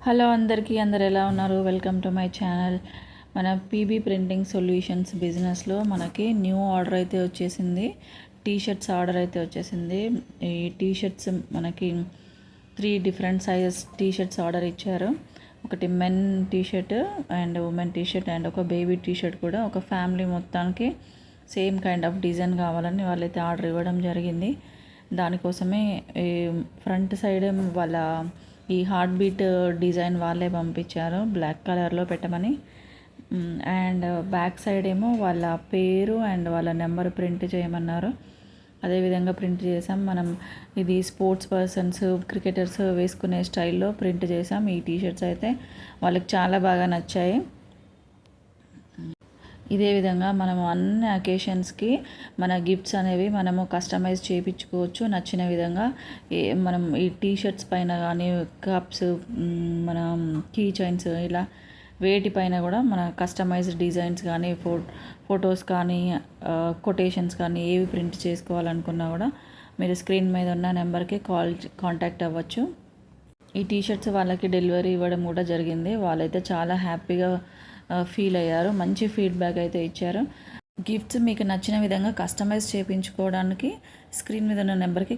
Hello అందరికీ, అందరు ఎలా ఉన్నారు? Welcome to my channel. మన పీబీ ప్రింటింగ్ సొల్యూషన్స్ బిజినెస్లో మనకి న్యూ ఆర్డర్ అయితే వచ్చేసింది. టీషర్ట్స్ ఆర్డర్ అయితే వచ్చేసింది. ఈ టీషర్ట్స్ మనకి 3 డిఫరెంట్ సైజెస్ టీషర్ట్స్ ఆర్డర్ ఇచ్చారు. ఒకటి men t shirt and women t shirt and ఒక బేబీ టీషర్ట్ కూడా. ఒక ఫ్యామిలీ మొత్తానికి సేమ్ కైండ్ ఆఫ్ డిజైన్ కావాలని వాళ్ళైతే ఆర్డర్ ఇవ్వడం జరిగింది. దానికోసమే ఫ్రంట్ సైడ్ వాళ్ళ ఈ హార్ట్ బీట్ డిజైన్ వాళ్ళే పంపించారు, బ్లాక్ కలర్లో పెట్టమని. అండ్ బ్యాక్ సైడ్ ఏమో వాళ్ళ పేరు అండ్ వాళ్ళ నెంబర్ ప్రింట్ చేయమన్నారు. అదేవిధంగా ప్రింట్ చేసాం. మనం ఇది స్పోర్ట్స్ పర్సన్స్, క్రికెటర్స్ వేసుకునే స్టైల్లో ప్రింట్ చేసాం. ఈ టీషర్ట్స్ అయితే వాళ్ళకి చాలా బాగా నచ్చాయి. ఇదే విధంగా మనము అన్ని అకేషన్స్కి మన గిఫ్ట్స్ అనేవి మనము కస్టమైజ్ చేయించుకోవచ్చు నచ్చిన విధంగా. మనం ఈ టీషర్ట్స్ పైన కానీ కప్స్, మన కీ చైన్స్, ఇలా వేటిపైన కూడా మన కస్టమైజ్డ్ డిజైన్స్ కానీ ఫొటోస్ కానీ కొటేషన్స్ కానీ ఏవి ప్రింట్ చేసుకోవాలనుకున్నా కూడా మీరు స్క్రీన్ మీద ఉన్న నెంబర్కి కాంటాక్ట్ అవ్వచ్చు. ఈ టీషర్ట్స్ వాళ్ళకి డెలివరీ ఇవ్వడం కూడా జరిగింది. వాళ్ళైతే చాలా హ్యాపీగా ఫీల్ అయ్యారు. మంచి ఫీడ్బ్యాక్ అయితే ఇచ్చారు. గిఫ్ట్స్ మీకు నచ్చిన విధంగా కస్టమైజ్ చేయించుకోవడానికి స్క్రీన్ మీద ఉన్న నెంబర్కి